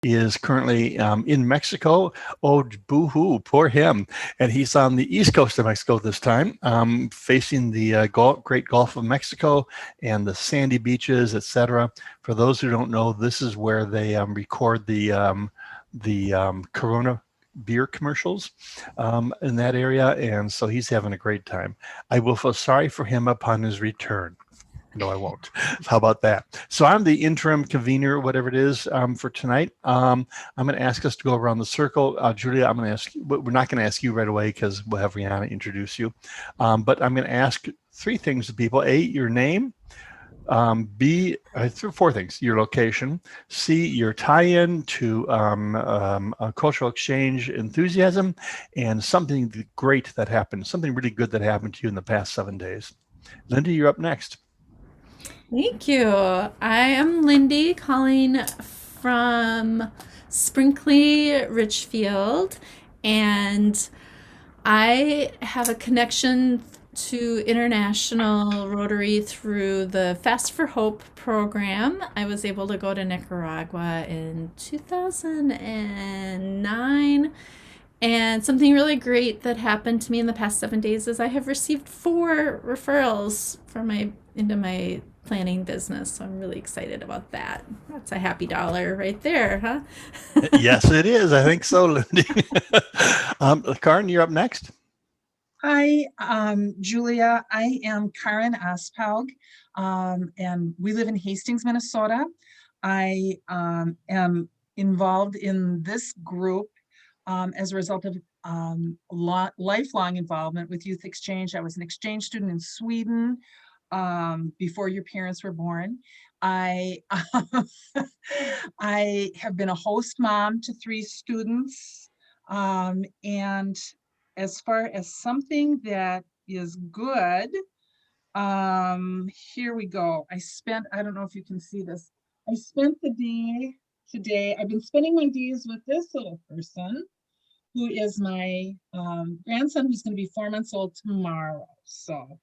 is currently in Mexico. Oh, boo-hoo, poor him. And he's on the east coast of Mexico this time, facing the Great Gulf of Mexico and the sandy beaches, etc. For those who don't know, this is where they record the Corona beer commercials in that area. And so he's having a great time. I will feel sorry for him upon his return. No, I won't. How about that? So I'm the interim convener, whatever it is, for tonight. I'm going to ask us to go around the circle. Julia, I'm going to ask you, but we're not going to ask you right away because we'll have Rihanna introduce you. But I'm going to ask three things to people. A, your name. B, four things: your location. C, your tie-in to a cultural exchange enthusiasm, and something great that happened, something really good that happened to you in the past 7 days. Linda, you're up next. Thank you. I am Lindy calling from Sprinkly Richfield, and I have a connection to International Rotary through the Fast for Hope program. I was able to go to Nicaragua in 2009. And something really great that happened to me in the past 7 days is I have received 4 referrals from my into my planning business. So I'm really excited about that. That's a happy dollar right there, huh? Yes, it is. I think so, Lindy. Karin, you're up next. Hi, Julia. I am Karen Aspaug, and we live in Hastings, Minnesota. I am involved in this group as a result of lifelong involvement with Youth Exchange. I was an exchange student in Sweden before your parents were born. I I have been a host mom to 3 students, and as far as something that is good, here we go. I don't know if you can see this. I spent the day today. I've been spending my days with this little person who is my grandson, who's going to be 4 months old tomorrow. So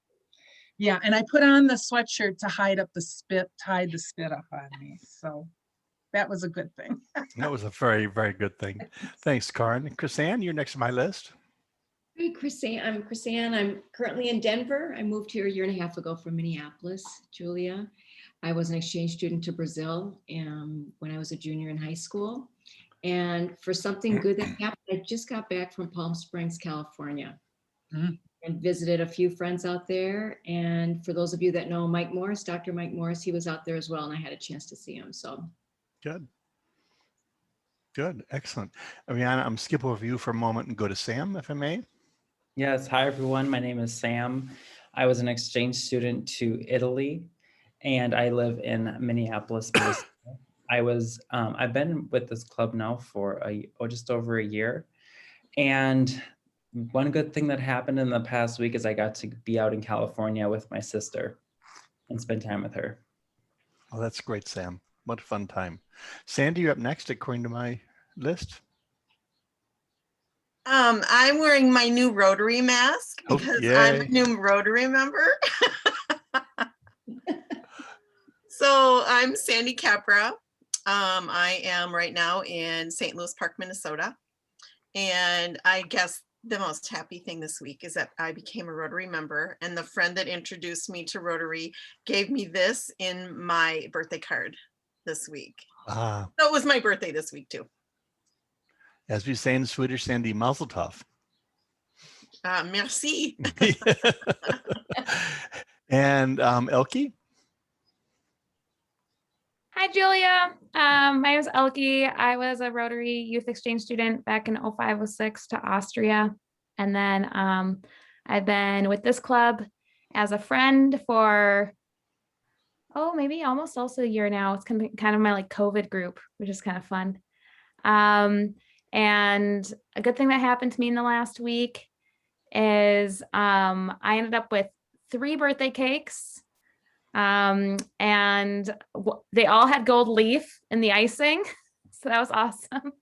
yeah, and I put on the sweatshirt to hide the spit up on me. So that was a good thing. That was a very, very good thing. Thanks, Karin. Chrisanne, you're next to my list. Hey, Chrisanne. I'm Chrisanne. I'm currently in Denver. I moved here a year and a half ago from Minneapolis, Julia. I was an exchange student to Brazil when I was a junior in high school. And for something good that happened, I just got back from Palm Springs, California, and visited a few friends out there. And for those of you that know Mike Morris, Dr. Mike Morris, he was out there as well, and I had a chance to see him. So good. Good. Excellent. Rihanna, I'm skip over you for a moment and go to Sam, if I may. Yes. Hi, everyone. My name is Sam. I was an exchange student to Italy, and I live in Minneapolis, Minnesota. I've been with this club now for just over a year. And one good thing that happened in the past week is I got to be out in California with my sister and spend time with her. Oh, that's great, Sam. What a fun time. Sandy, you're up next according to my list. I'm wearing my new Rotary mask because I'm a new Rotary member. So I'm Sandy Capra. I am right now in St. Louis Park, Minnesota. And I guess the most happy thing this week is that I became a Rotary member, and the friend that introduced me to Rotary gave me this in my birthday card this week. So it was my birthday this week too. As we say in Swedish, Sandy, mazel tov. Merci. And Elke? Hi, Julia. My name is Elke. I was a Rotary Youth Exchange student back in 05-06 to Austria. And then I've been with this club as a friend for, maybe almost also a year now. It's kind of my like COVID group, which is kind of fun. And a good thing that happened to me in the last week is I ended up with 3 birthday cakes. And they all had gold leaf in the icing. So that was awesome.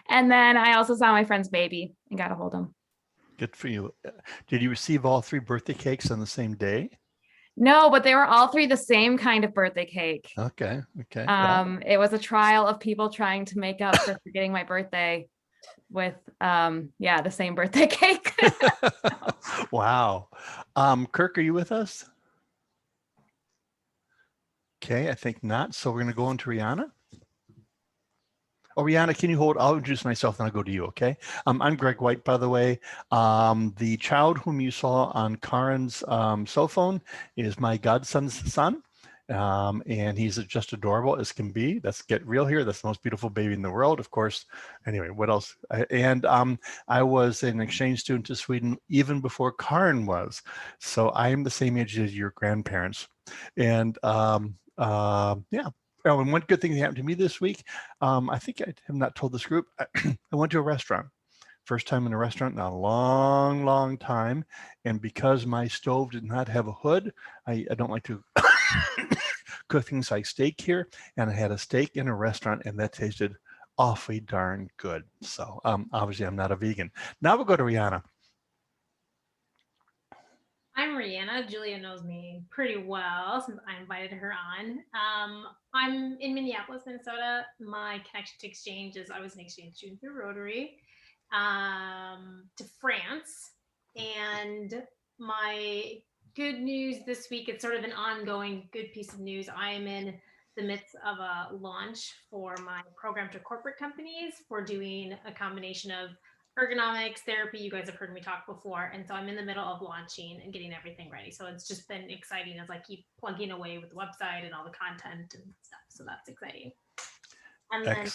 And then I also saw my friend's baby and got to hold him. Good for you. Did you receive all 3 birthday cakes on the same day? No, but they were all three the same kind of birthday cake. Okay. Okay. Well, It was a trial of people trying to make up for forgetting my birthday with the same birthday cake. wow. Kirk, are you with us? Okay, I think not. So we're going to go into Rihanna. Oh, Rihanna, can you hold? I'll introduce myself and I'll go to you, okay? I'm Greg White, by the way. The child whom you saw on Karen's cell phone is my godson's son. And he's just adorable as can be. Let's get real here. That's the most beautiful baby in the world, of course. Anyway, what else? I was an exchange student to Sweden even before Karen was. So I am the same age as your grandparents. And yeah. Oh, and one good thing that happened to me this week, I think I have not told this group, I went to a restaurant. First time in a restaurant in a long, long time. And because my stove did not have a hood, I don't like to cook things like steak here. And I had a steak in a restaurant and that tasted awfully darn good. So obviously I'm not a vegan. Now we'll go to Rihanna. I'm Rihanna. Julia knows me pretty well since I invited her on. I'm in Minneapolis, Minnesota. My connection to exchange is I was an exchange student through Rotary to France. And my good news this week, it's sort of an ongoing good piece of news. I am in the midst of a launch for my program to corporate companies for doing a combination of ergonomics, therapy. You guys have heard me talk before. And so I'm in the middle of launching and getting everything ready. So it's just been exciting as I keep plugging away with the website and all the content and stuff. So that's exciting. And then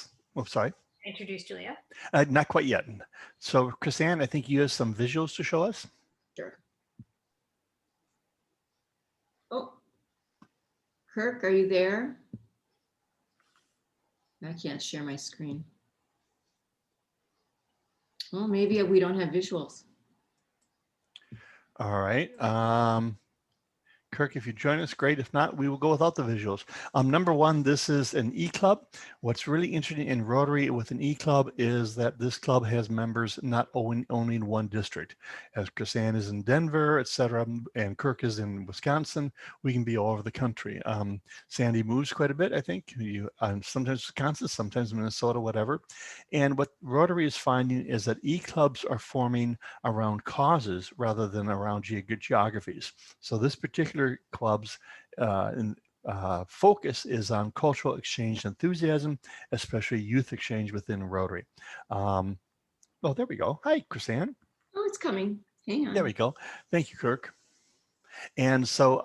sorry. Introduce Julia. Not quite yet. So Chrisanne, I think you have some visuals to show us. Sure. Oh, Kirk, are you there? I can't share my screen. Well, maybe we don't have visuals. All right. Kirk, if you join us, great. If not, we will go without the visuals. Number one, this is an e-club. What's really interesting in Rotary with an e-club is that this club has members not only in one district. As Chrisanne is in Denver, et cetera, and Kirk is in Wisconsin, we can be all over the country. Sandy moves quite a bit, I think. Sometimes Wisconsin, sometimes Minnesota, whatever. And what Rotary is finding is that e-clubs are forming around causes rather than around geographies. So this particular club's focus is on cultural exchange enthusiasm, especially youth exchange within Rotary. Oh, there we go. Hi, Chrisanne. Oh, it's coming. Hang on. There we go. Thank you, Kirk. And so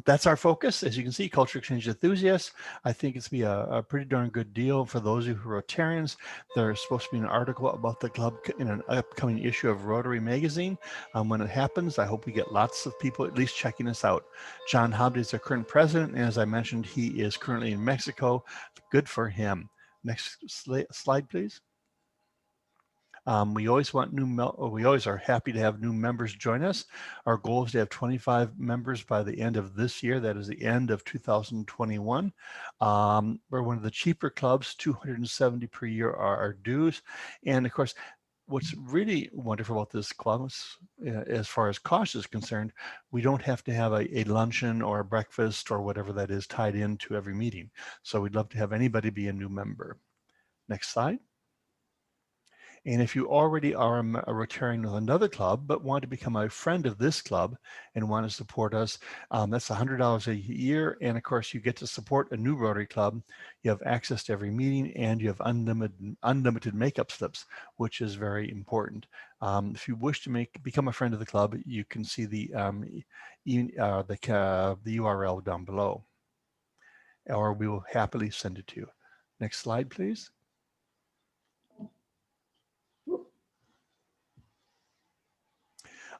that's our focus. As you can see, culture exchange enthusiasts. I think it's be a pretty darn good deal for those of you who are Rotarians. There's supposed to be an article about the club in an upcoming issue of Rotary magazine. When it happens, I hope we get lots of people at least checking us out. John Hobby is our current president, and as I mentioned, he is currently in Mexico. Good for him. Next slide, please. We always want we always are happy to have new members join us. Our goal is to have 25 members by the end of this year. That is the end of 2021. We're one of the cheaper clubs, 270 per year are our dues. And of course, what's really wonderful about this club, as far as cost is concerned, we don't have to have a luncheon or a breakfast or whatever that is tied into every meeting. So we'd love to have anybody be a new member. Next slide. And if you already are a Rotarian with another club, but want to become a friend of this club and want to support us, that's $100 a year. And of course, you get to support a new Rotary club. You have access to every meeting and you have unlimited makeup slips, which is very important. If you wish to become a friend of the club, you can see the URL down below, or we will happily send it to you. Next slide, please.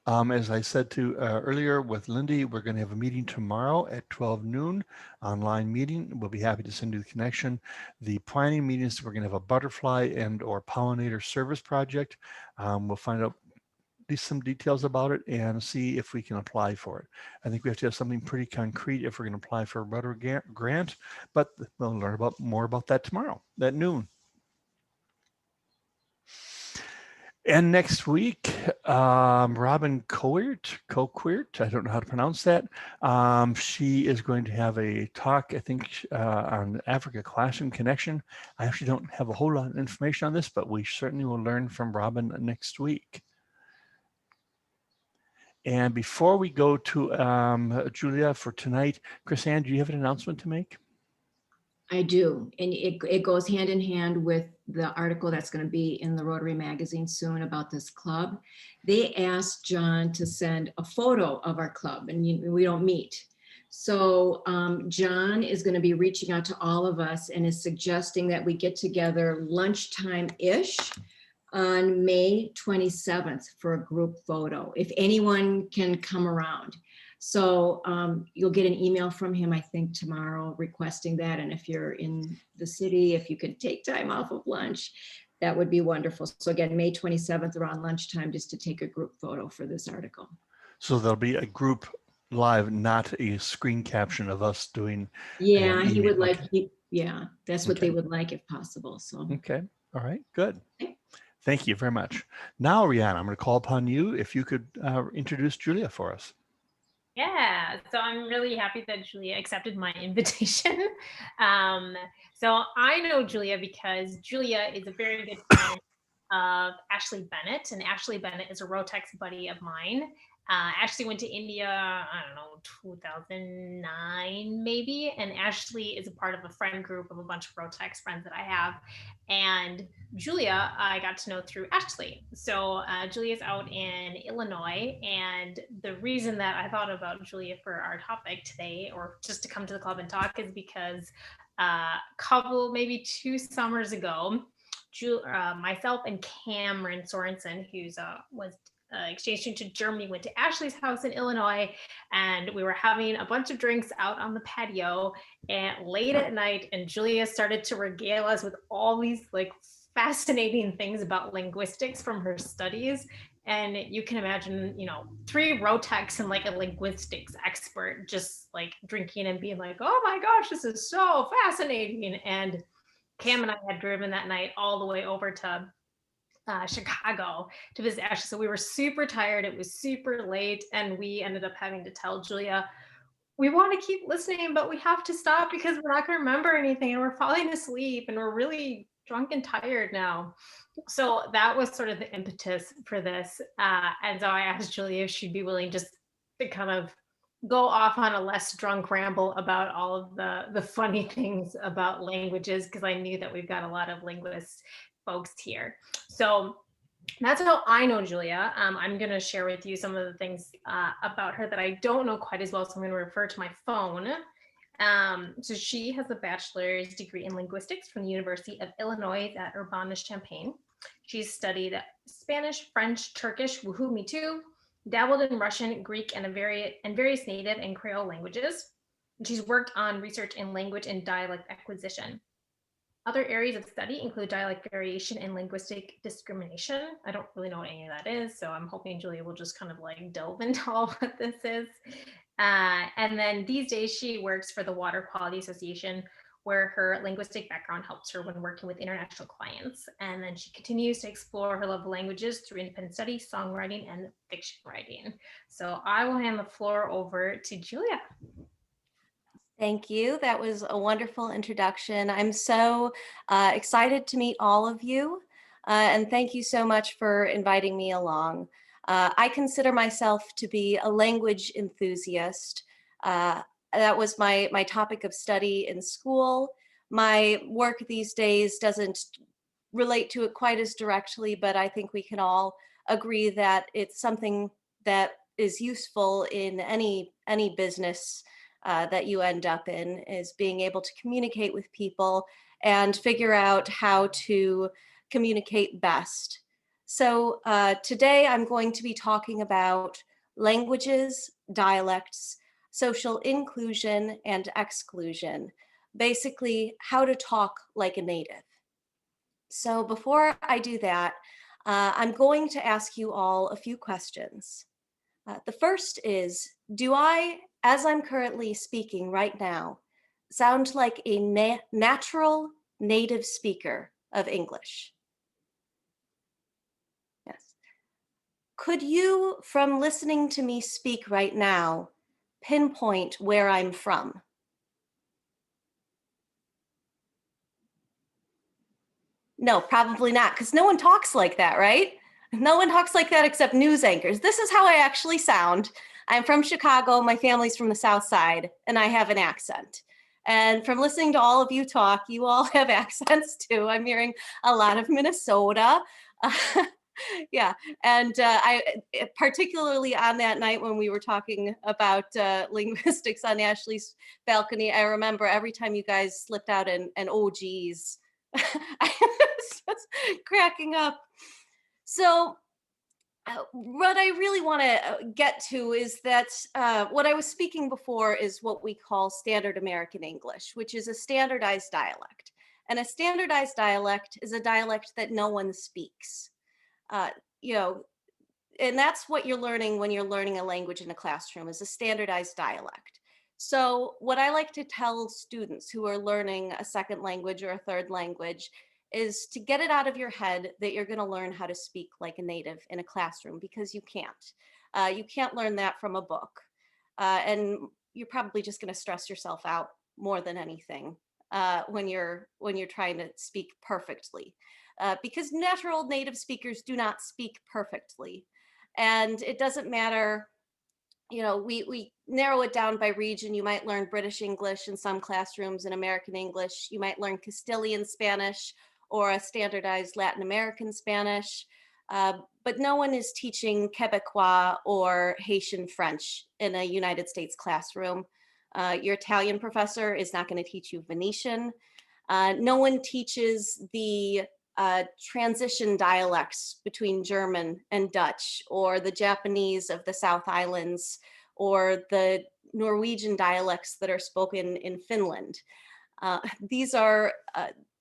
As I said to earlier with Lindy, we're going to have a meeting tomorrow at 12 noon, online meeting. We'll be happy to send you the connection. The planning meetings, we're going to have a butterfly and or pollinator service project. We'll find out some details about it and see if we can apply for it. I think we have to have something pretty concrete if we're going to apply for a Rotary grant, but we'll learn more about that tomorrow at noon. And next week, Robin Coquirt, I don't know how to pronounce that. She is going to have a talk, I think, on Africa Classroom Connection. I actually don't have a whole lot of information on this, but we certainly will learn from Robin next week. And before we go to Julia for tonight, Chris-Ann, do you have an announcement to make? I do, and it goes hand in hand with the article that's going to be in the Rotary magazine soon about this club. They asked John to send a photo of our club, and we don't meet. So John is going to be reaching out to all of us and is suggesting that we get together lunchtime-ish on May 27th for a group photo, if anyone can come around. So you'll get an email from him, I think, tomorrow requesting that. And if you're in the city, if you could take time off of lunch, that would be wonderful. So again, May 27th around lunchtime, just to take a group photo for this article. So there'll be a group live, not a screen caption of us doing. Yeah, he would like, okay. Yeah, that's what they would like if possible. So. Okay, all right, good. Thank you very much. Now, Rihanna, I'm going to call upon you if you could introduce Julia for us. Yeah, so I'm really happy that Julia accepted my invitation. So I know Julia because Julia is a very good friend of Ashley Bennett, and Ashley Bennett is a Rotex buddy of mine. Ashley went to India, I don't know, 2009 maybe, and Ashley is a part of a friend group of a bunch of Rotex friends that I have. And Julia, I got to know through Ashley. So Julia's out in Illinois, and the reason that I thought about Julia for our topic today, or just to come to the club and talk, is because maybe 2 summers ago, myself and Cameron Sorensen, who's was exchange student to Germany, went to Ashley's house in Illinois, and we were having a bunch of drinks out on the patio and late at night, and Julia started to regale us with all these like fascinating things about linguistics from her studies. And you can imagine, 3 Rotex and like a linguistics expert just like drinking and being like, oh my gosh, this is so fascinating. And Cam and I had driven that night all the way over to Chicago to visit Ashley. So we were super tired. It was super late. And we ended up having to tell Julia, we want to keep listening, but we have to stop because we're not going to remember anything. And we're falling asleep and we're really drunk and tired now. So that was sort of the impetus for this. And so I asked Julia if she'd be willing just to kind of go off on a less drunk ramble about all of the funny things about languages, because I knew that we've got a lot of linguists folks here. So that's how I know Julia. I'm going to share with you some of the things about her that I don't know quite as well, so I'm going to refer to my phone. So she has a bachelor's degree in linguistics from the University of Illinois at Urbana-Champaign. She's studied Spanish, French, Turkish, woohoo, me too, dabbled in Russian, Greek, and various native and creole languages. She's worked on research in language and dialect acquisition. Other areas of study include dialect variation and linguistic discrimination. I don't really know what any of that is, so I'm hoping Julia will just kind of like delve into all what this is. And then these days she works for the Water Quality Association, where her linguistic background helps her when working with international clients. And then she continues to explore her love of languages through independent study, songwriting, and fiction writing. So I will hand the floor over to Julia. Thank you. That was a wonderful introduction. I'm so excited to meet all of you. And thank you so much for inviting me along. I consider myself to be a language enthusiast. That was my topic of study in school. My work these days doesn't relate to it quite as directly, but I think we can all agree that it's something that is useful in any business that you end up in, is being able to communicate with people and figure out how to communicate best. So today I'm going to be talking about languages, dialects, social inclusion and exclusion, basically how to talk like a native. So before I do that, I'm going to ask you all a few questions. The first is, do I, as I'm currently speaking right now, sound like a natural native speaker of English? Yes. Could you, from listening to me speak right now, pinpoint where I'm from? No, probably not, because no one talks like that, right? No one talks like that except news anchors. This is how I actually sound. I'm from Chicago, my family's from the South Side, and I have an accent. And from listening to all of you talk, you all have accents too. I'm hearing a lot of Minnesota. Yeah, and particularly on that night when we were talking about linguistics on Ashley's balcony, I remember every time you guys slipped out an oh geez, I was just cracking up. So what I really want to get to is that what I was speaking before is what we call standard American English, which is a standardized dialect. And a standardized dialect is a dialect that no one speaks. You know, and that's what you're learning when you're learning a language in a classroom, is a standardized dialect. So what I like to tell students who are learning a second language or a third language is to get it out of your head that you're going to learn how to speak like a native in a classroom, because you can't. You can't learn that from a book. And you're probably just going to stress yourself out more than anything when you're trying to speak perfectly. Because natural native speakers do not speak perfectly. And it doesn't matter, you know, we narrow it down by region. You might learn British English in some classrooms and American English. You might learn Castilian Spanish or a standardized Latin American Spanish. But no one is teaching Quebecois or Haitian French in a United States classroom. Your Italian professor is not going to teach you Venetian. No one teaches the transition dialects between German and Dutch, or the Japanese of the South Islands, or the Norwegian dialects that are spoken in Finland. These are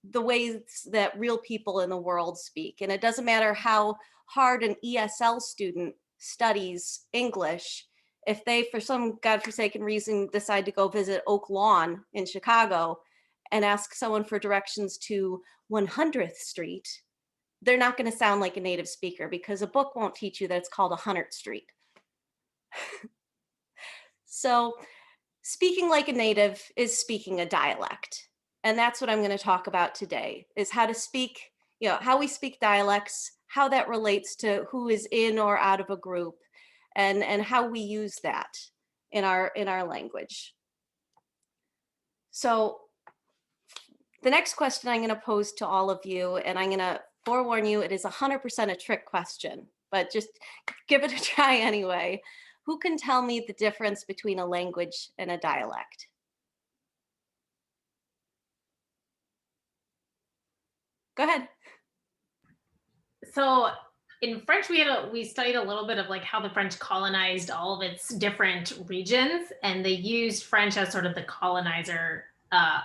the ways that real people in the world speak. And it doesn't matter how hard an ESL student studies English, if they, for some godforsaken reason, decide to go visit Oak Lawn in Chicago and ask someone for directions to 100th Street, they're not going to sound like a native speaker, because a book won't teach you that it's called 100th Street. So speaking like a native is speaking a dialect. And that's what I'm going to talk about today, is how to speak, you know, how we speak dialects, how that relates to who is in or out of a group, and how we use that in our language. So the next question I'm going to pose to all of you, and I'm going to forewarn you, it is 100% a trick question, but just give it a try anyway. Who can tell me the difference between a language and a dialect? Go ahead. So in French, we studied a little bit of like how the French colonized all of its different regions, and they used French as sort of the colonizer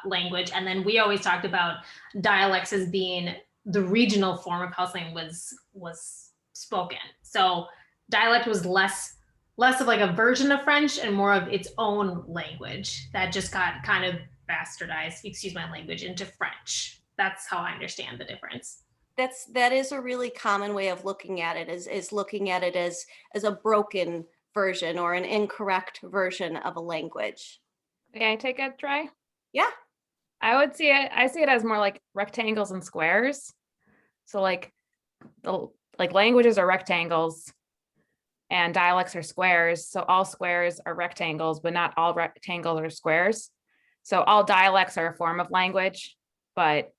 language. And then we always talked about dialects as being the regional form of how something was spoken. So dialect was less of like a version of French and more of its own language that just got kind of bastardized, excuse my language, into French. That's how I understand the difference. That is a really common way of looking at it, is looking at it as a broken version or an incorrect version of a language. Okay, I take a try. Yeah. I see it as more like rectangles and squares. So like languages are rectangles and dialects are squares. So all squares are rectangles, but not all rectangles are squares. So all dialects are a form of language, but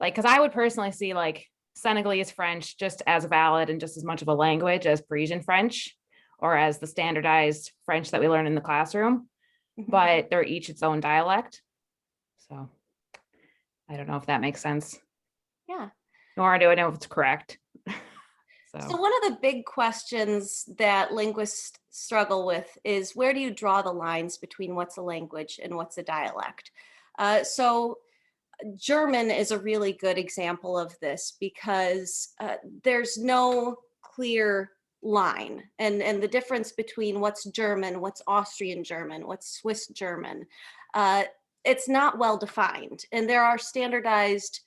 like, because I would personally see like Senegalese French just as valid and just as much of a language as Parisian French or as the standardized French that we learn in the classroom, but they're each its own dialect. So I don't know if that makes sense. Yeah. Nor do I know if it's correct. So one of the big questions that linguists struggle with is, where do you draw the lines between what's a language and what's a dialect? So German is a really good example of this, because there's no clear line, and the difference between what's German, what's Austrian German, what's Swiss German, it's not well defined. And there are standardized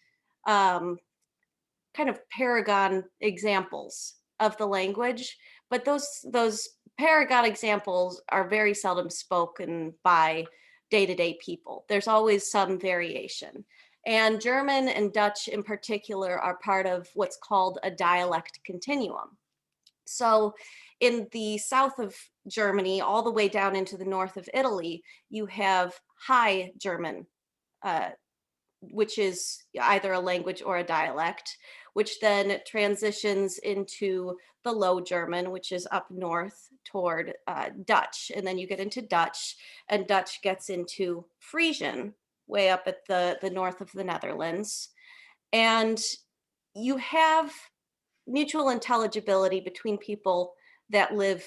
kind of paragon examples of the language, but those paragon examples are very seldom spoken by day-to-day people. There's always some variation. And German and Dutch in particular are part of what's called a dialect continuum. So in the south of Germany, all the way down into the north of Italy, you have High German, which is either a language or a dialect, which then transitions into the Low German, which is up north toward Dutch. And then you get into Dutch, and Dutch gets into Frisian, way up at the north of the Netherlands. And you have mutual intelligibility between people that live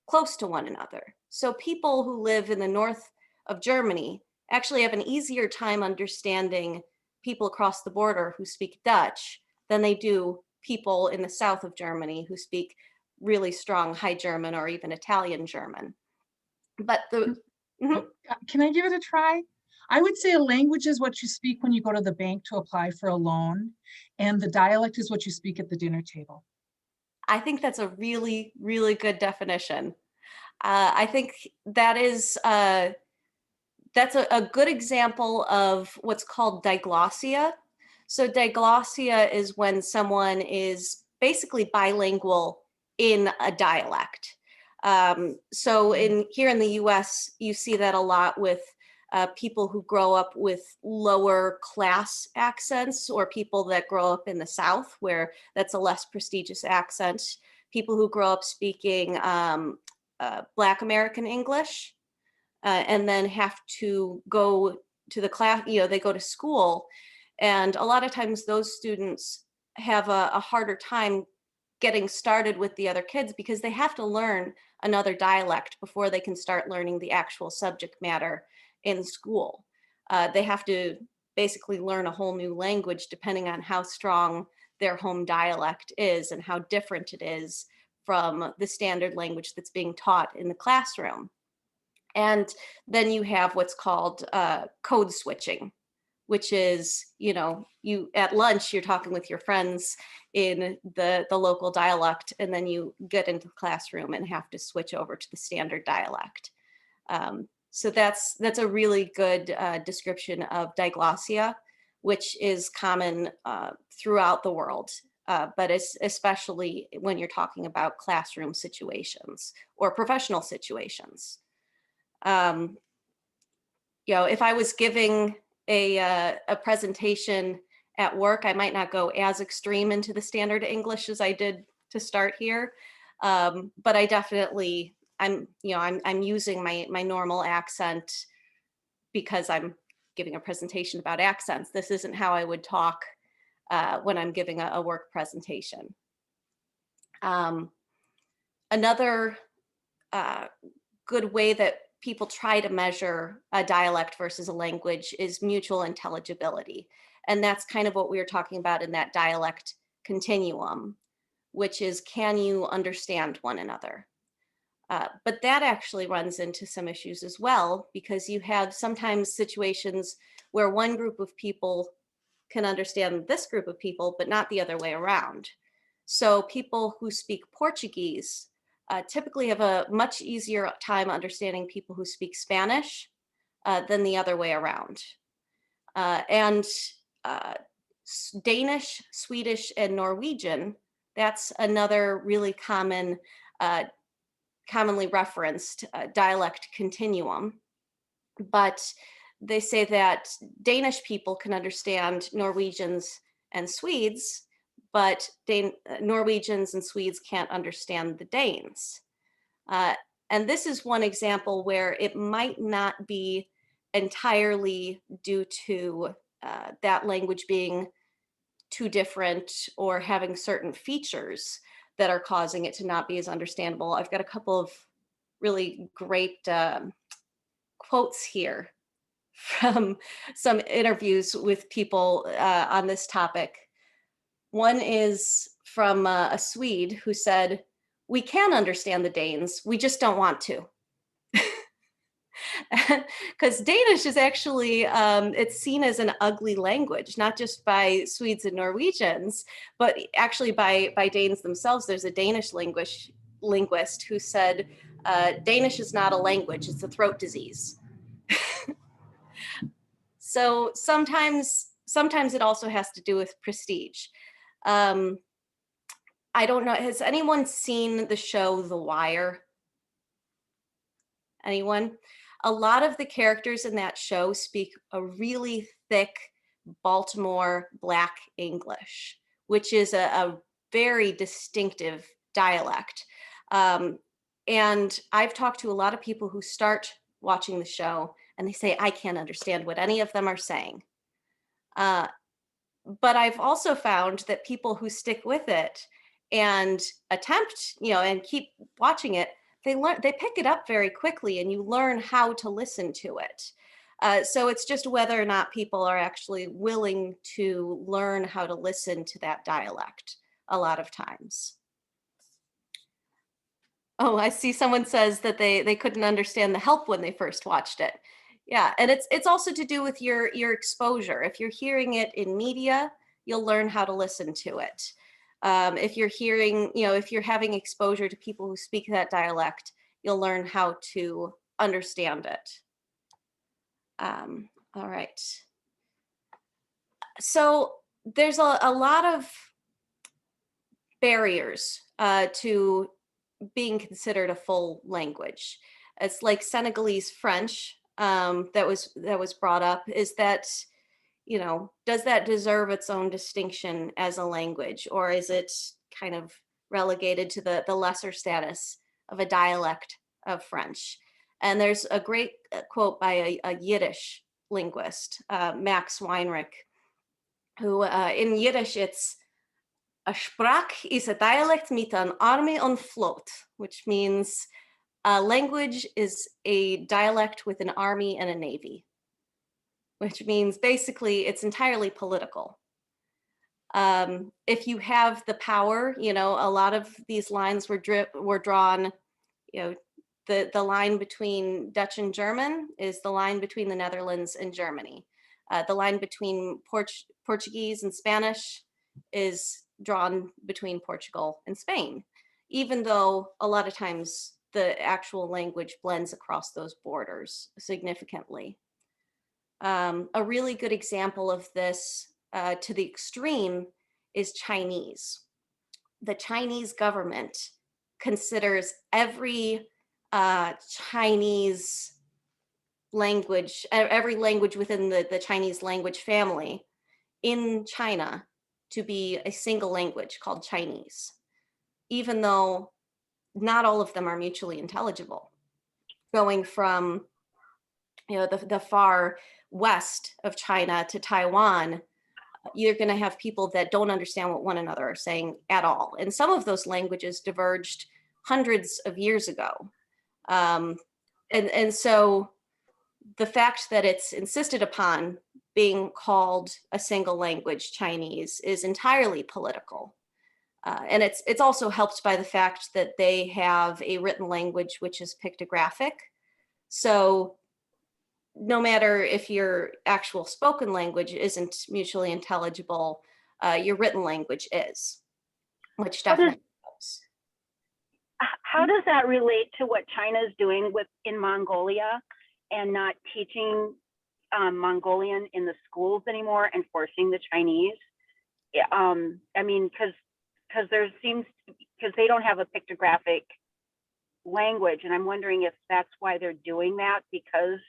close to one another. So people who live in the north of Germany actually have an easier time understanding people across the border who speak Dutch than they do people in the south of Germany who speak really strong High German or even Italian German. But Can I give it a try? I would say a language is what you speak when you go to the bank to apply for a loan, and the dialect is what you speak at the dinner table. I think that's a really, really good definition. I think that is that's a good example of what's called diglossia. So diglossia is when someone is basically bilingual in a dialect. So here in the US, you see that a lot with people who grow up with lower class accents, or people that grow up in the South where that's a less prestigious accent. People who grow up speaking Black American English, and then have to go to the class, they go to school. And a lot of times those students have a harder time getting started with the other kids because they have to learn another dialect before they can start learning the actual subject matter in school. They have to basically learn a whole new language depending on how strong their home dialect is and how different it is from the standard language that's being taught in the classroom. And then you have what's called code switching, which is, you at lunch, you're talking with your friends in the local dialect, and then you get into the classroom and have to switch over to the standard dialect. So that's a really good description of diglossia, which is common throughout the world, but especially when you're talking about classroom situations or professional situations. If I was giving a presentation at work, I might not go as extreme into the standard English as I did to start here, but I definitely I'm using my normal accent because I'm giving a presentation about accents. This isn't how I would talk when I'm giving a work presentation. Another good way that people try to measure a dialect versus a language is mutual intelligibility. And that's kind of what we were talking about in that dialect continuum, which is, can you understand one another? But that actually runs into some issues as well, because you have sometimes situations where one group of people can understand this group of people, but not the other way around. So people who speak Portuguese typically have a much easier time understanding people who speak Spanish than the other way around. And Danish, Swedish, and Norwegian, that's another really commonly referenced dialect continuum. But they say that Danish people can understand Norwegians and Swedes, but Norwegians and Swedes can't understand the Danes. And this is one example where it might not be entirely due to that language being too different or having certain features that are causing it to not be as understandable. I've got a couple of really great quotes here from some interviews with people on this topic. One is from a Swede who said, "We can understand the Danes, we just don't want to." Because Danish is actually, it's seen as an ugly language, not just by Swedes and Norwegians, but actually by Danes themselves. There's a Danish linguist who said, Danish is not a language, it's a throat disease. So sometimes it also has to do with prestige. I don't know, has anyone seen the show The Wire? Anyone? A lot of the characters in that show speak a really thick Baltimore Black English, which is a very distinctive dialect. And I've talked to a lot of people who start watching the show and they say, I can't understand what any of them are saying. But I've also found that people who stick with it and attempt, and keep watching it, they pick it up very quickly and you learn how to listen to it. So it's just whether or not people are actually willing to learn how to listen to that dialect a lot of times. Oh, I see someone says that they couldn't understand The Help when they first watched it. Yeah, and it's also to do with your exposure. If you're hearing it in media, you'll learn how to listen to it. If you're hearing, if you're having exposure to people who speak that dialect, you'll learn how to understand it. All right. So there's a lot of barriers to being considered a full language. It's like Senegalese French that was brought up. Is that, does that deserve its own distinction as a language, or is it kind of relegated to the lesser status of a dialect of French? And there's a great quote by a Yiddish linguist, Max Weinrich, who in Yiddish it's a Sprach is a dialect mit an Army on float, which means a language is a dialect with an army and a navy, which means basically it's entirely political. If you have the power, a lot of these lines were drawn, the line between Dutch and German is the line between the Netherlands and Germany. The line between Portuguese and Spanish is drawn between Portugal and Spain, even though a lot of times the actual language blends across those borders significantly. A really good example of this to the extreme is Chinese. The Chinese government considers every Chinese language, every language within the Chinese language family in China to be a single language called Chinese, even though not all of them are mutually intelligible. Going from the far west of China to Taiwan, you're going to have people that don't understand what one another are saying at all. And some of those languages diverged hundreds of years ago. And so the fact that it's insisted upon being called a single language Chinese is entirely political. And it's also helped by the fact that they have a written language which is pictographic. So no matter if your actual spoken language isn't mutually intelligible, your written language is, which definitely helps. How does that relate to what China is doing in Mongolia and not teaching Mongolian in the schools anymore and forcing the Chinese? I mean, because they don't have a pictographic language, and I'm wondering if that's why they're doing that, because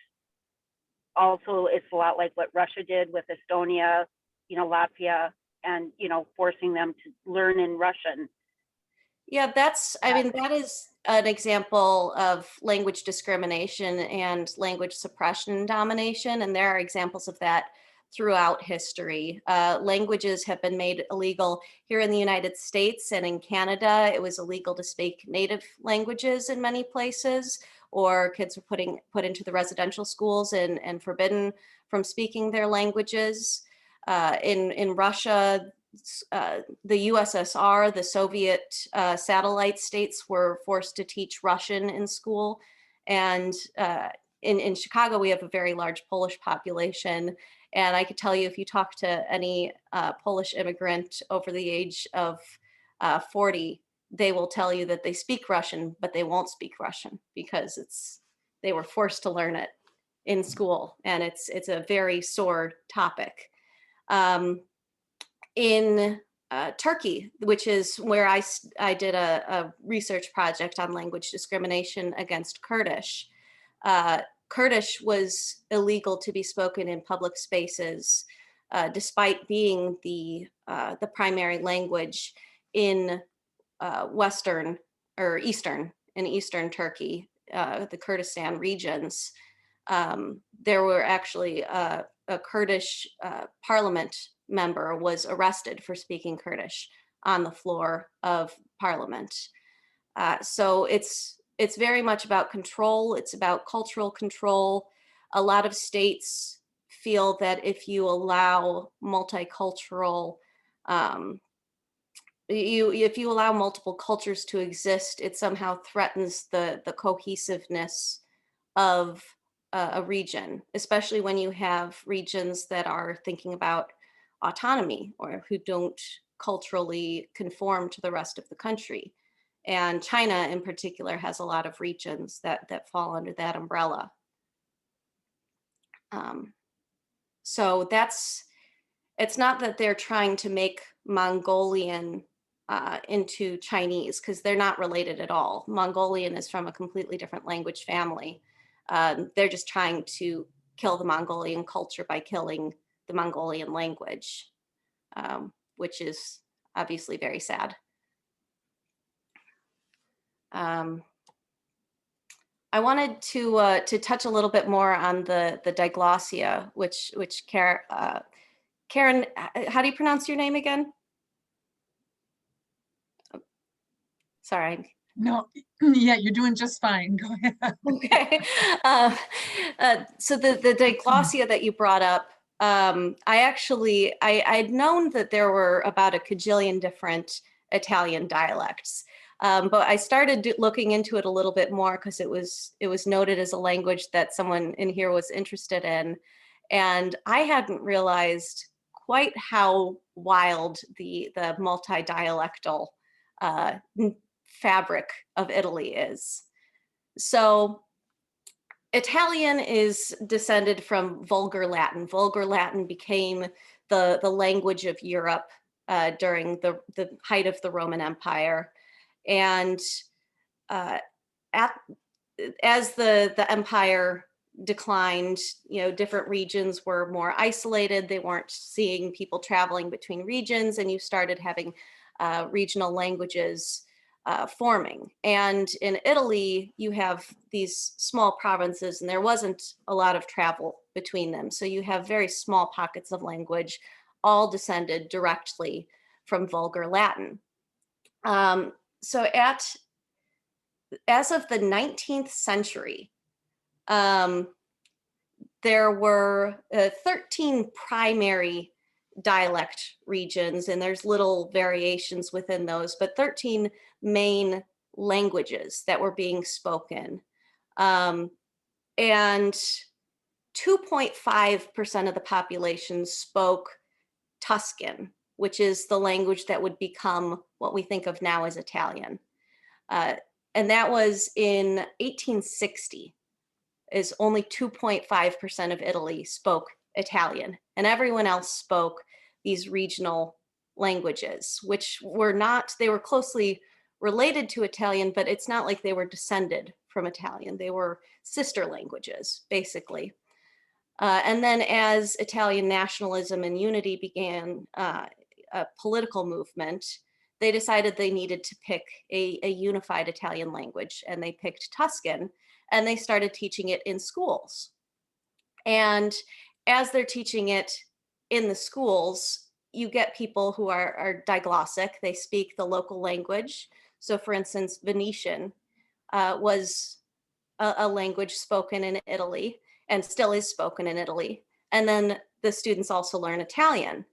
also it's a lot like what Russia did with Estonia, Latvia, and forcing them to learn in Russian. Yeah, that is an example of language discrimination and language suppression and domination, and there are examples of that throughout history. Languages have been made illegal here in the United States, and in Canada, it was illegal to speak native languages in many places, or kids were put into the residential schools and forbidden from speaking their languages. In Russia, the USSR, the Soviet satellite states were forced to teach Russian in school. And in Chicago, we have a very large Polish population. And I could tell you, if you talk to any Polish immigrant over the age of 40, they will tell you that they speak Russian, but they won't speak Russian because they were forced to learn it in school, and it's a very sore topic. In Turkey, which is where I did a research project on language discrimination against Kurdish. Kurdish was illegal to be spoken in public spaces, despite being the primary language in Western or Eastern Turkey, the Kurdistan regions. There were actually a Kurdish parliament member was arrested for speaking Kurdish on the floor of parliament. So it's very much about control. It's about cultural control. A lot of states feel that if you allow multicultural, if you allow multiple cultures to exist, it somehow threatens the cohesiveness of a region, especially when you have regions that are thinking about autonomy or who don't culturally conform to the rest of the country. And China in particular has a lot of regions that fall under that umbrella. So it's not that they're trying to make Mongolian into Chinese, because they're not related at all. Mongolian is from a completely different language family. They're just trying to kill the Mongolian culture by killing the Mongolian language, which is obviously very sad. I wanted to touch a little bit more on the diglossia, which Karen, how do you pronounce your name again? Oh, sorry. No, yeah, you're doing just fine. Go ahead. Okay. So the diglossia that you brought up, I'd known that there were about a cajillion different Italian dialects. But I started looking into it a little bit more because it was noted as a language that someone in here was interested in. And I hadn't realized quite how wild the multi-dialectal fabric of Italy is. So Italian is descended from Vulgar Latin. Vulgar Latin became the language of Europe during the height of the Roman Empire. And as the empire declined, different regions were more isolated. They weren't seeing people traveling between regions, and you started having regional languages forming. And in Italy, you have these small provinces, and there wasn't a lot of travel between them. So you have very small pockets of language, all descended directly from Vulgar Latin. So as of the 19th century, there were 13 primary dialect regions, and there's little variations within those, but 13 main languages that were being spoken. And 2.5% of the population spoke Tuscan, which is the language that would become what we think of now as Italian. And that was in 1860, is only 2.5% of Italy spoke Italian, and everyone else spoke these regional languages, which they were closely related to Italian, but it's not like they were descended from Italian. They were sister languages, basically. And then as Italian nationalism and unity began a political movement, they decided they needed to pick a unified Italian language, and they picked Tuscan, and they started teaching it in schools. And as they're teaching it in the schools, you get people who are diglossic. They speak the local language. So for instance, Venetian was a language spoken in Italy and still is spoken in Italy. And then the students also learn Italian.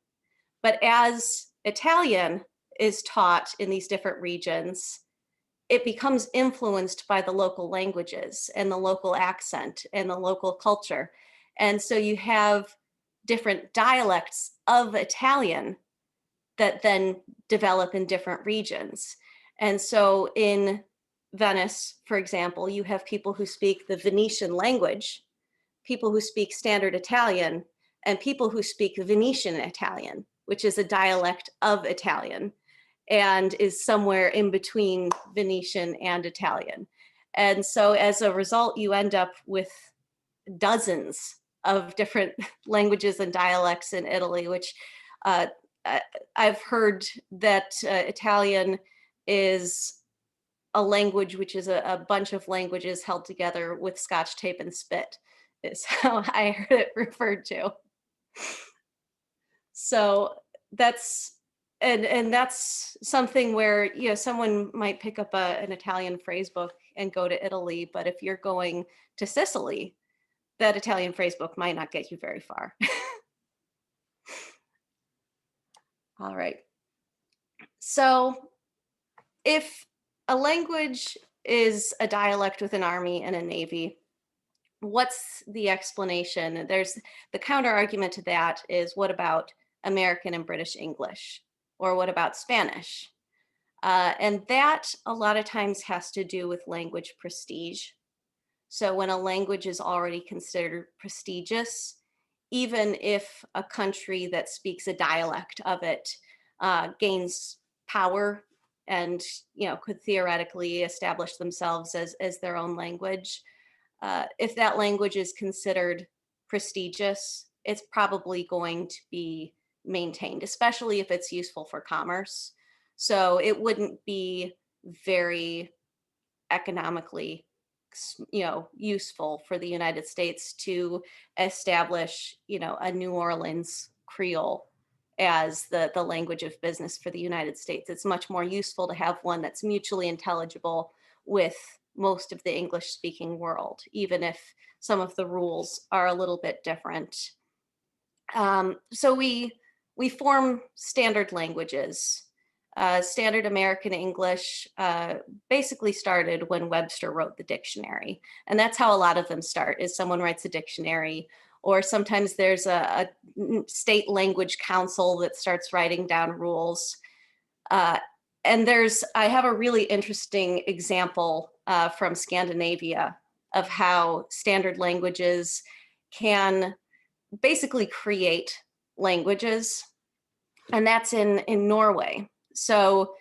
But as Italian is taught in these different regions, it becomes influenced by the local languages and the local accent and the local culture. And so you have different dialects of Italian that then develop in different regions. And so in Venice, for example, you have people who speak the Venetian language, people who speak standard Italian, and people who speak Venetian Italian, which is a dialect of Italian and is somewhere in between Venetian and Italian. And so as a result, you end up with dozens of different languages and dialects in Italy, which I've heard that Italian is a language which is a bunch of languages held together with Scotch tape and spit, is how I heard it referred to. So that's that's something where, you know, someone might pick up an Italian phrase book and go to Italy, but if you're going to Sicily, that Italian phrase book might not get you very far. All right. So if a language is a dialect with an army and a navy, what's the explanation? There's the counter argument to that is, what about American and British English? Or what about Spanish? And that a lot of times has to do with language prestige. So when a language is already considered prestigious, even if a country that speaks a dialect of it gains power and, you know, could theoretically establish themselves as their own language, if that language is considered prestigious, it's probably going to be maintained, especially if it's useful for commerce. So it wouldn't be very economically, you know, useful for the United States to establish, you know, a New Orleans Creole as the language of business for the United States. It's much more useful to have one that's mutually intelligible with most of the English speaking world, even if some of the rules are a little bit different. So we form standard languages. Standard American English basically started when Webster wrote the dictionary. And that's how a lot of them start, is someone writes a dictionary, or sometimes there's a state language council that starts writing down rules. And I have a really interesting example from Scandinavia of how standard languages can basically create languages, and that's in Norway. So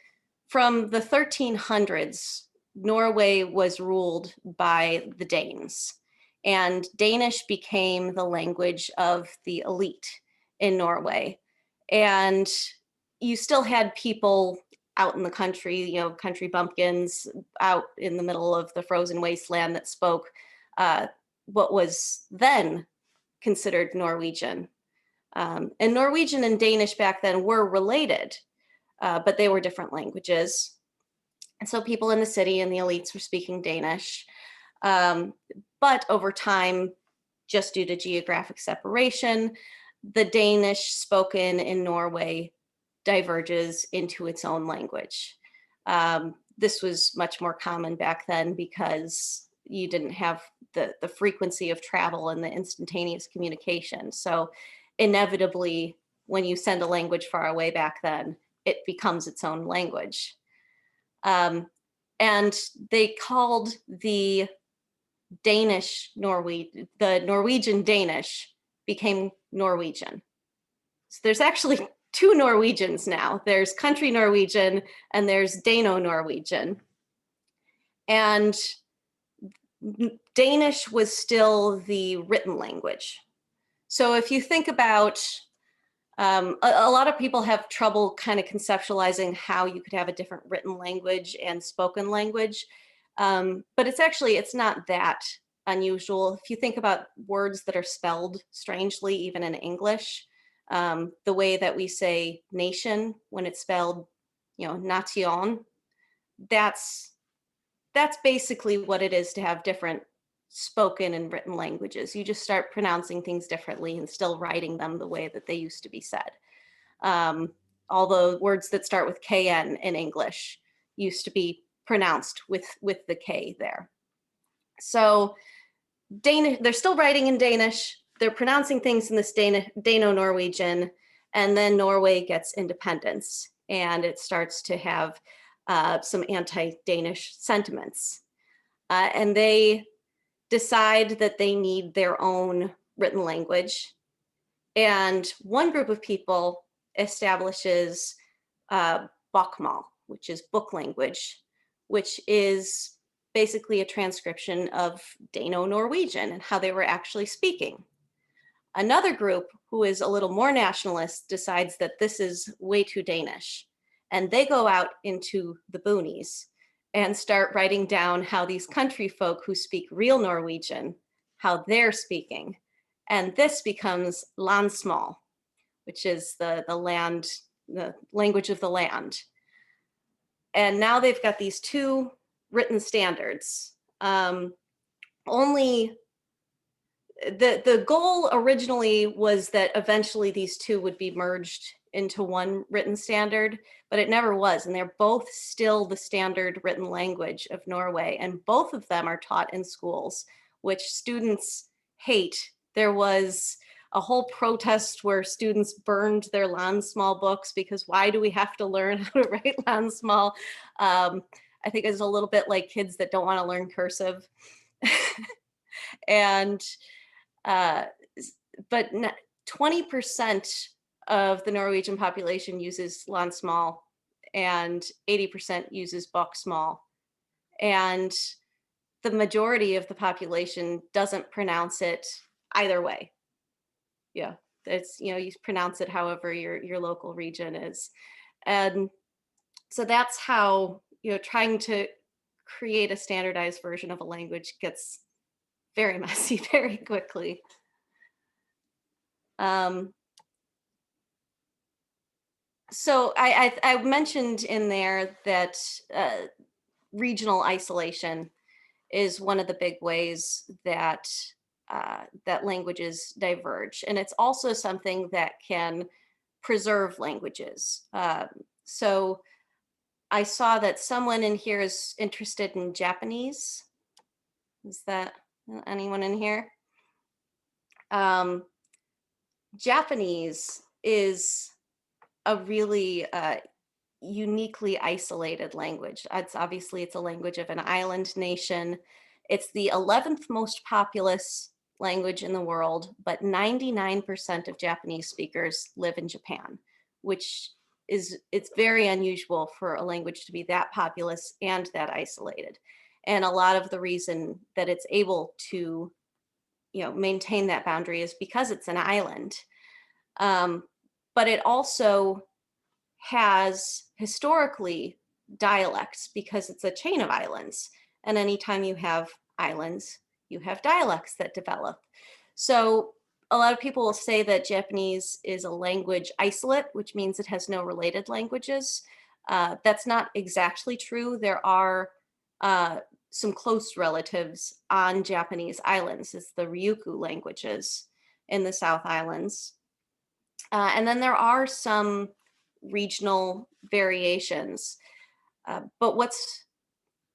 from the 1300s, Norway was ruled by the Danes, and Danish became the language of the elite in Norway. And you still had people out in the country, you know, country bumpkins out in the middle of the frozen wasteland that spoke what was then considered Norwegian. And Norwegian and Danish back then were related, but they were different languages. And so people in the city and the elites were speaking Danish. But over time, just due to geographic separation, the Danish spoken in Norway diverges into its own language. This was much more common back then because you didn't have the frequency of travel and the instantaneous communication. So inevitably, when you send a language far away back then, it becomes its own language. And they called the Norwegian Danish became Norwegian. So there's actually two Norwegians now. There's country Norwegian and there's Dano-Norwegian. And Danish was still the written language. So if you think about, a lot of people have trouble kind of conceptualizing how you could have a different written language and spoken language. But it's not that unusual. If you think about words that are spelled strangely, even in English, the way that we say nation when it's spelled, you know, nation, that's basically what it is to have different spoken and written languages. You just start pronouncing things differently and still writing them the way that they used to be said. All the words that start with KN in English used to be pronounced with the K there. So Danish, they're still writing in Danish. They're pronouncing things in this Dano-Norwegian, and then Norway gets independence, and it starts to have some anti-Danish sentiments. And they decide that they need their own written language. And one group of people establishes bokmål, which is book language, which is basically a transcription of Dano-Norwegian and how they were actually speaking. Another group, who is a little more nationalist, decides that this is way too Danish. And they go out into the boonies and start writing down how these country folk who speak real Norwegian, how they're speaking. And this becomes landsmål, which is the language of the land. And now they've got these two written standards. Only the goal originally was that eventually these two would be merged into one written standard, but it never was. And they're both still the standard written language of Norway. And both of them are taught in schools, which students hate. There was a whole protest where students burned their landsmål books because why do we have to learn how to write landsmål? I think it's a little bit like kids that don't want to learn cursive. And but 20% of the Norwegian population uses landsmål and 80% uses bokmål. And the majority of the population doesn't pronounce it either way. Yeah, it's, you pronounce it however your local region is. And so that's how, trying to create a standardized version of a language gets very messy very quickly. So I mentioned in there that regional isolation is one of the big ways that that languages diverge, and it's also something that can preserve languages. So I saw that someone in here is interested in Japanese. Is that anyone in here? Japanese is a really uniquely isolated language. It's a language of an island nation. It's the 11th most populous language in the world, but 99% of Japanese speakers live in Japan, which it's very unusual for a language to be that populous and that isolated. And a lot of the reason that it's able to, maintain that boundary is because it's an island. But it also has historically dialects because it's a chain of islands. And anytime you have islands, you have dialects that develop. So a lot of people will say that Japanese is a language isolate, which means it has no related languages. That's not exactly true. There are some close relatives on Japanese islands. It's the Ryukyu languages in the South Islands. And then there are some regional variations. But what's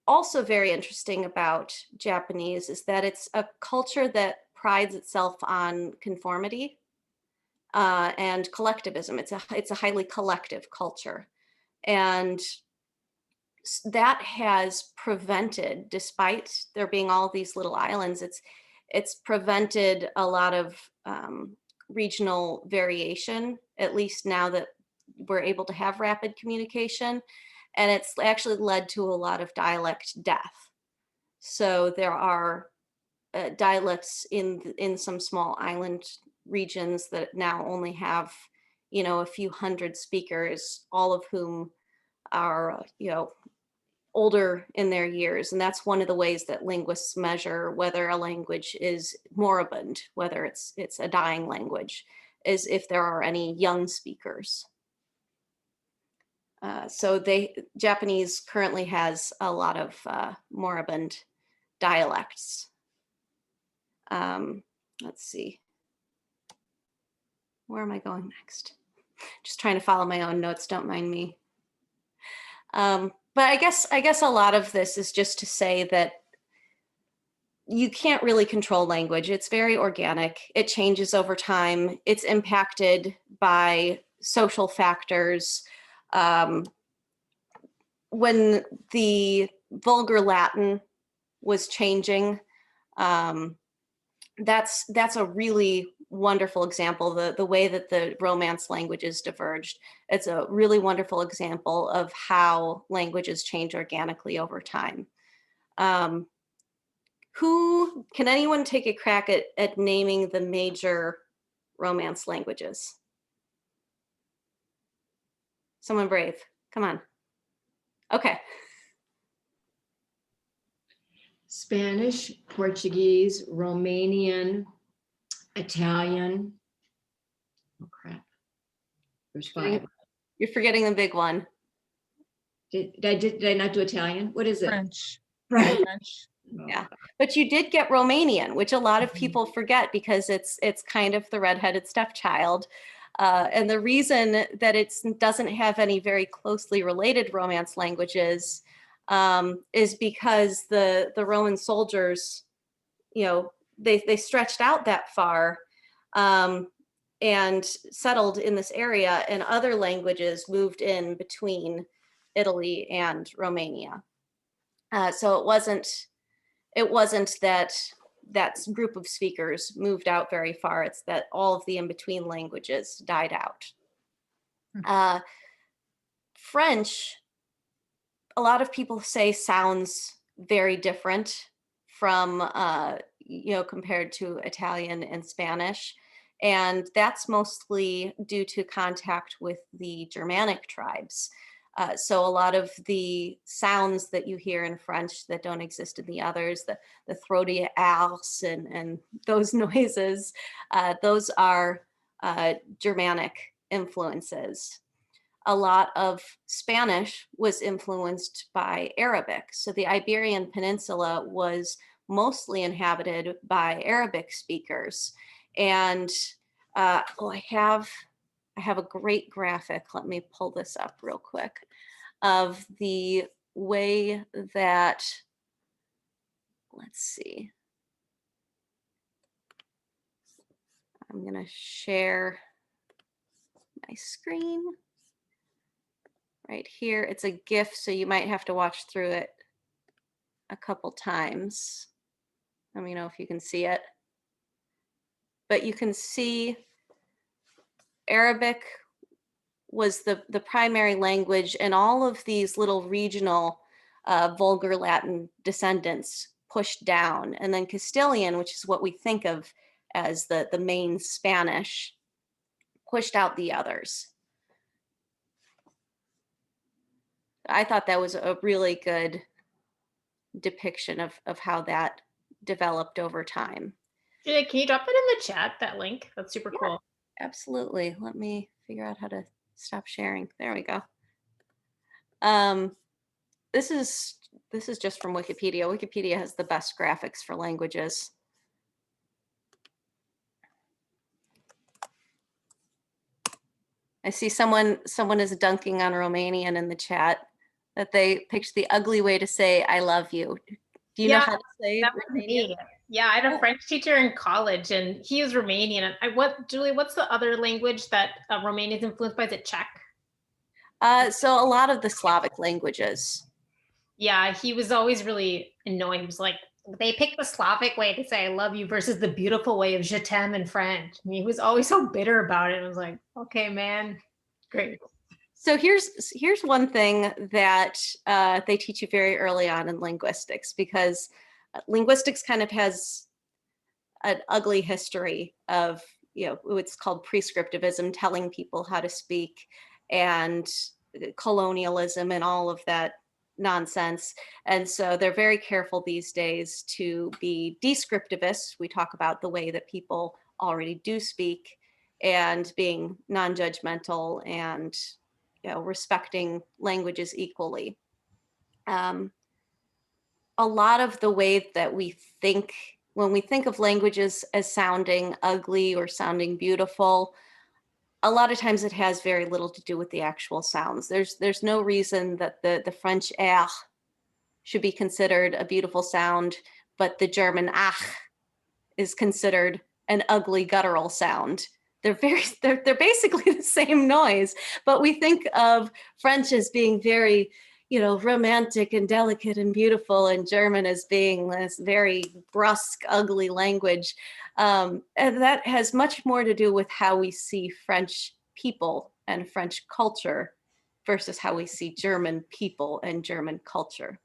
also very interesting about Japanese is that it's a culture that prides itself on conformity and collectivism. It's a highly collective culture. And that has prevented, despite there being all these little islands, it's prevented a lot of regional variation, at least now that we're able to have rapid communication. And it's actually led to a lot of dialect death. So there are dialects in some small island regions that now only have, a few hundred speakers, all of whom are, older in their years. And that's one of the ways that linguists measure whether a language is moribund, whether it's a dying language, is if there are any young speakers. So Japanese currently has a lot of moribund dialects. Let's see. Where am I going next? Just trying to follow my own notes, don't mind me. But I guess a lot of this is just to say that you can't really control language. It's very organic. It changes over time. It's impacted by social factors. When the vulgar Latin was changing, that's a really wonderful example. The way that the Romance languages diverged. It's a really wonderful example of how languages change organically over time. Who can anyone take a crack at naming the major Romance languages? Someone brave, come on. Okay. Spanish, Portuguese, Romanian, Italian. Oh crap. There's 5. You're forgetting the big one. Did I not do Italian? What is it? French. French. French. Yeah, but you did get Romanian, which a lot of people forget because it's kind of the redheaded stepchild. And the reason that it doesn't have any very closely related Romance languages is because the Roman soldiers, they stretched out that far and settled in this area, and other languages moved in between Italy and Romania. So it wasn't that group of speakers moved out very far. It's that all of the in-between languages died out. French, a lot of people say sounds very different from, compared to Italian and Spanish. And that's mostly due to contact with the Germanic tribes. So a lot of the sounds that you hear in French that don't exist in the others, the throaty R's and those noises, those are Germanic influences. A lot of Spanish was influenced by Arabic. So the Iberian Peninsula was mostly inhabited by Arabic speakers. And I have a great graphic. Let me pull this up real quick of the way that, let's see. I'm gonna share my screen right here. It's a GIF, so you might have to watch through it a couple times. Let me know if you can see it. But you can see Arabic was the primary language, and all of these little regional vulgar Latin descendants pushed down. And then Castilian, which is what we think of as the main Spanish, pushed out the others. I thought that was a really good depiction of how that developed over time. Yeah, can you drop it in the chat, that link? That's super cool. Absolutely. Let me figure out how to stop sharing. There we go. This is just from Wikipedia. Wikipedia has the best graphics for languages. I see someone is dunking on Romanian in the chat, that they picked the ugly way to say "I love you." Do you know how to say that was Romanian? me. Yeah, I had a French teacher in college, and he was Romanian. Julie, what's the other language that Romania is influenced by? Is it Czech? So a lot of the Slavic languages. Yeah, he was always really annoying. He was like, they picked the Slavic way to say "I love you" versus the beautiful way of "je t'aime" in French. I mean, he was always so bitter about it. I was like, okay, man, great. So here's one thing that they teach you very early on in linguistics, because linguistics kind of has an ugly history of, it's called prescriptivism, telling people how to speak, and colonialism and all of that nonsense. And so they're very careful these days to be descriptivists. We talk about the way that people already do speak, and being non-judgmental and respecting languages equally. A lot of the way that we think, when we think of languages as sounding ugly or sounding beautiful, a lot of times it has very little to do with the actual sounds. There's no reason that the French R should be considered a beautiful sound, but the German ach is considered an ugly guttural sound. They're basically the same noise, but we think of French as being very, romantic and delicate and beautiful, and German as being this very brusque, ugly language. And that has much more to do with how we see French people and French culture versus how we see German people and German culture.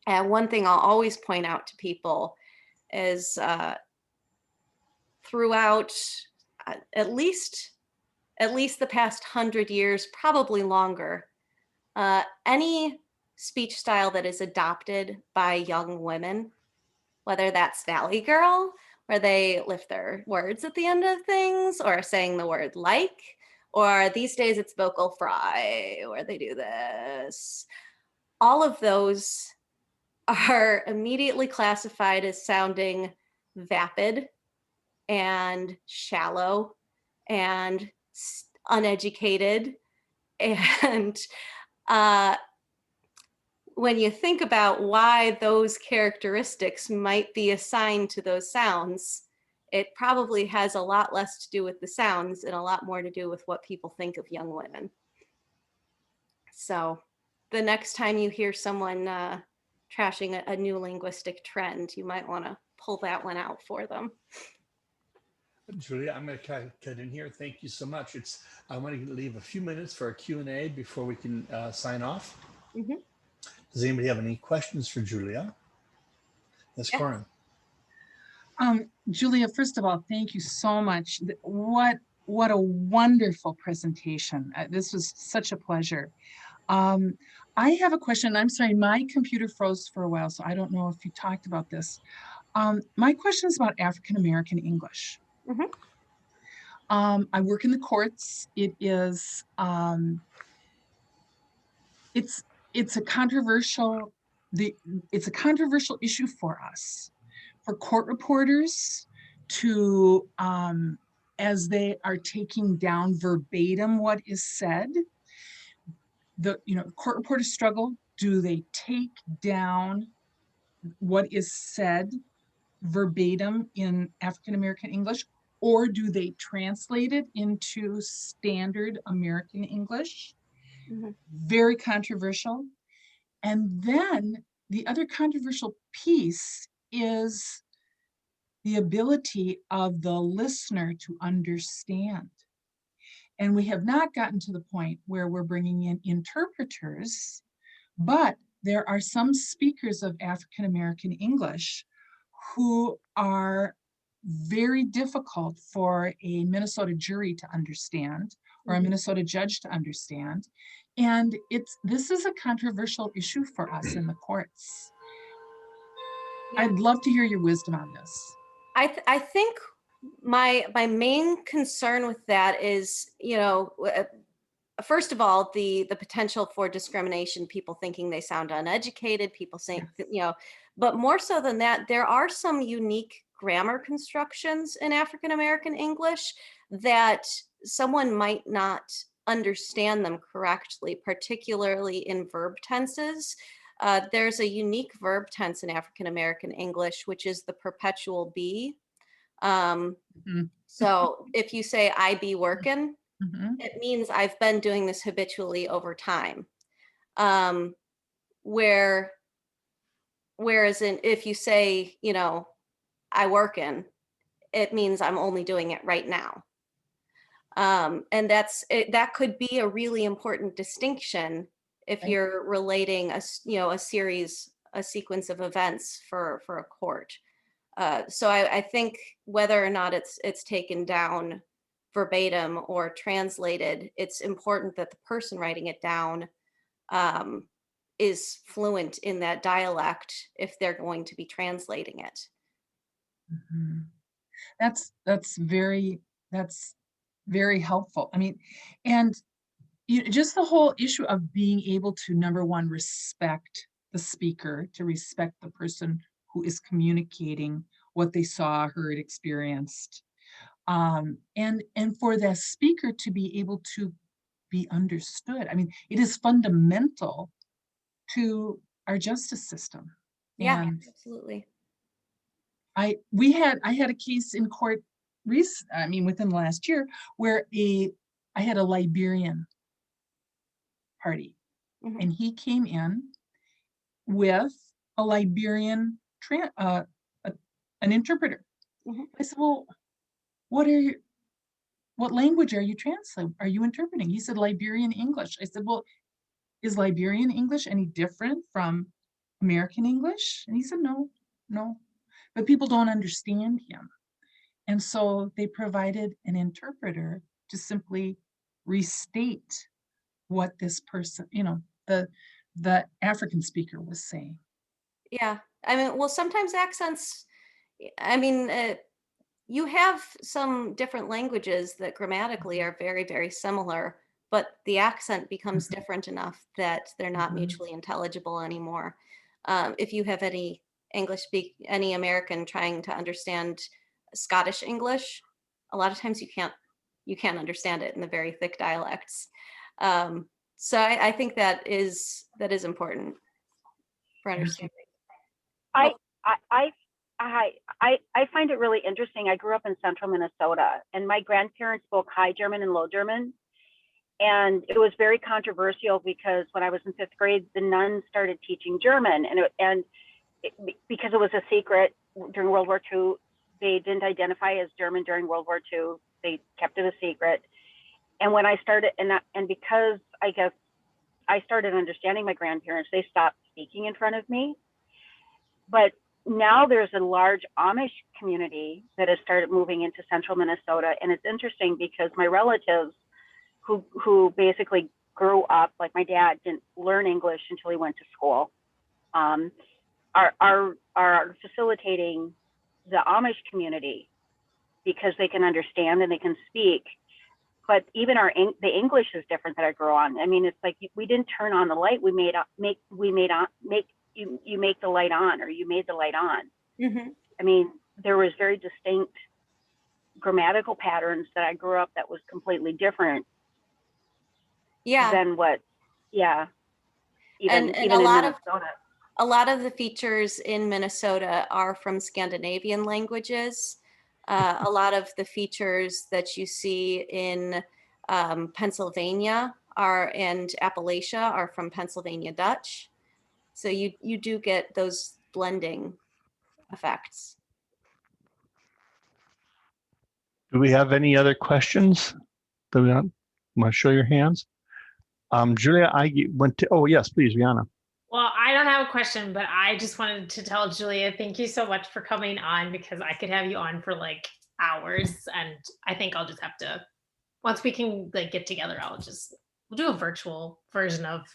And one thing I'll always point out to people is throughout at least the past 100 years, probably longer, any speech style that is adopted by young women, whether that's Valley Girl, where they lift their words at the end of things, or saying the word like, or these days it's vocal fry, where they do this. All of those are immediately classified as sounding vapid and shallow and uneducated. And when you think about why those characteristics might be assigned to those sounds, it probably has a lot less to do with the sounds and a lot more to do with what people think of young women. So the next time you hear someone trashing a new linguistic trend, you might want to pull that one out for them. Julia, I'm going to cut in here. Thank you so much. I want to leave a few minutes for a Q&A before we can sign off. Mm-hmm. Does anybody have any questions for Julia? Yes, Cronin. Julia, first of all, thank you so much. What a wonderful presentation. This was such a pleasure. I have a question. I'm sorry, my computer froze for a while, so I don't know if you talked about this. My question is about African-American English. Mm-hmm. I work in the courts. It's a controversial issue for us, for court reporters to, as they are taking down verbatim what is said. Court reporters struggle. Do they take down what is said verbatim in African-American English, or do they translate it into standard American English? Mm-hmm. Very controversial. And then the other controversial piece is the ability of the listener to understand. And we have not gotten to the point where we're bringing in interpreters, but there are some speakers of African-American English who are very difficult for a Minnesota jury to understand, or a Minnesota judge to understand. And this is a controversial issue for us in the courts. Yeah. I'd love to hear your wisdom on this. I think my main concern with that is, first of all, the potential for discrimination, people thinking they sound uneducated, people saying, but more so than that, there are some unique grammar constructions in African-American English that someone might not understand them correctly, particularly in verb tenses. There's a unique verb tense in African-American English, which is the perpetual be. So if you say, I be working, it means I've been doing this habitually over time. Whereas if you say, I workin', it means I'm only doing it right now. And that could be a really important distinction if you're relating a sequence of events for a court. So I think whether or not it's taken down verbatim or translated, it's important that the person writing it down is fluent in that dialect if they're going to be translating it. Mm-hmm. That's very helpful. I mean, and just the whole issue of being able to, number one, respect the speaker, to respect the person who is communicating what they saw, heard, experienced. And for the speaker to be able to be understood. I mean, it is fundamental to our justice system. Yeah, And absolutely. I had a case in court within the last year where I had a Liberian party, Mhm. and he came in with a Liberian an interpreter. Mhm. I said, well, what language are you translating? Are you interpreting? He said Liberian English. I said, well, is Liberian English any different from American English? And he said, no, no. But people don't understand him. And so they provided an interpreter to simply restate what this person, the African speaker was saying. Yeah. I mean, well, sometimes accents, I mean, you have some different languages that grammatically are very, very similar, but the accent becomes different enough that they're not mutually intelligible anymore. If you have any any American trying to understand Scottish English, a lot of times you can't understand it in the very thick dialects. So I think that is important for understanding. I I I find it really interesting. I grew up in central Minnesota, and my grandparents spoke High German and Low German, and it was very controversial because when I was in fifth grade, the nuns started teaching German, because it was a secret during World War II. They didn't identify as German during World War II. They kept it a secret. And when I started, and because I guess I started understanding my grandparents, they stopped speaking in front of me. But now there's a large Amish community that has started moving into central Minnesota. And it's interesting because my relatives who basically grew up, like my dad didn't learn English until he went to school, are facilitating the Amish community because they can understand and they can speak. But even the English is different that I grew on. I mean, it's like we didn't turn on the light. You make the light on, or you made the light on. Mm-hmm. I mean, there was very distinct grammatical patterns that I grew up that was completely different. Yeah. Than what, yeah. And even in Minnesota. A lot of the features in Minnesota are from Scandinavian languages. A lot of the features that you see in Pennsylvania and Appalachia are from Pennsylvania Dutch. So you do get those blending effects. Do we have any other questions? Do we want to show your hands? Julia, oh yes, please, Rihanna. Well, I don't have a question, but I just wanted to tell Julia, thank you so much for coming on, because I could have you on for like hours. And I think I'll just have to, once we can like get together, we'll do a virtual version of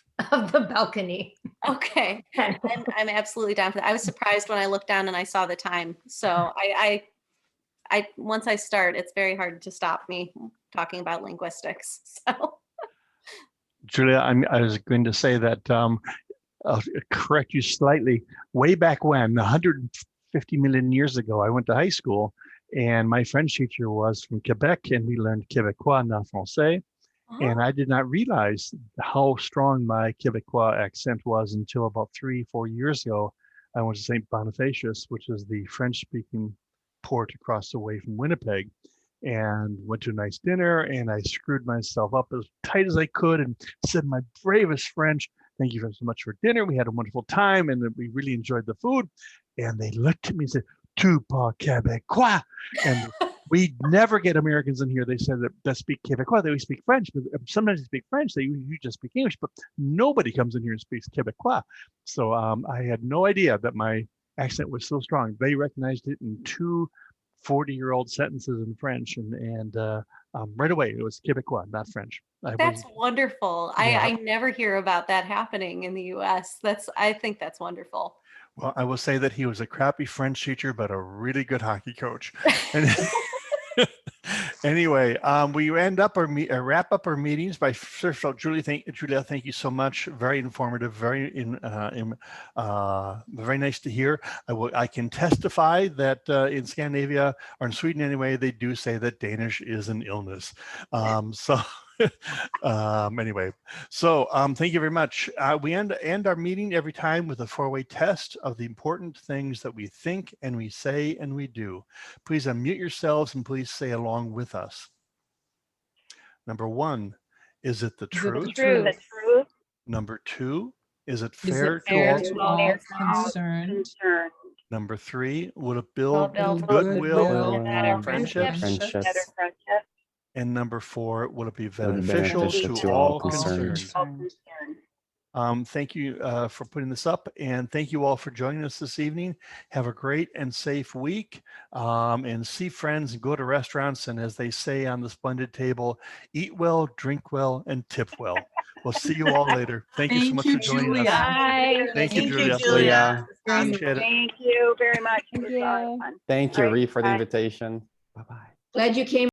the balcony. Okay. I'm absolutely down for that. I was surprised when I looked down and I saw the time. So I once I start, it's very hard to stop me talking about linguistics. So Julia, I was going to say that I'll correct you slightly. Way back when, 150 million years ago, I went to high school, and my French teacher was from Quebec, and we learned Québécois, not Français. And I did not realize how strong my Québécois accent was until about 3-4 years ago. I went to St. Bonifacius, which is the French-speaking port across the way from Winnipeg, and went to a nice dinner, and I screwed myself up as tight as I could and said my bravest French, "Thank you so much for dinner. We had a wonderful time, and we really enjoyed the food." And they looked at me and said, "Tu parles Québécois?" And we never get Americans in here. They said that speak Québécois. They speak French, but sometimes they speak French. You just speak English, but nobody comes in here and speaks Québécois. So I had no idea that my accent was so strong. They recognized it in 2 40-year-old sentences in French, and right away it was Québécois, not French. that's wonderful. Yeah. I never hear about that happening in the US. I think that's wonderful. Well, I will say that he was a crappy French teacher, but a really good hockey coach. And Anyway, we end up our wrap up our meetings by first of all, Julia, thank you so much. Very informative, very very nice to hear. I can testify that in Scandinavia, or in Sweden anyway, they do say that Danish is an illness. Anyway, so thank you very much. We end our meeting every time with a 4-way test of the important things that we think and we say and we do. Please unmute yourselves and please say along with us. Number 1, is it the truth? The truth. Number 2, is it Is fair it fair to to all? all concerned? Number 3, will it build build goodwill and and friendships? Better friendship. And number 4, will it be Will it be beneficial beneficial to to all all concerned? concerned? Thank you for putting this up, and thank you all for joining us this evening. Have a great and safe week, and see friends and go to restaurants, and as they say on the splendid table, eat well, drink well, and tip well. We'll see you all later. Thank you so much for joining Julia. us. Bye. Thank you, Thank Julia. you, Julia. Appreciate it. Thank you very much. It Thank was a lot of you. fun. Thank you, Right, Ree, for the bye. invitation. Bye-bye. Glad you came.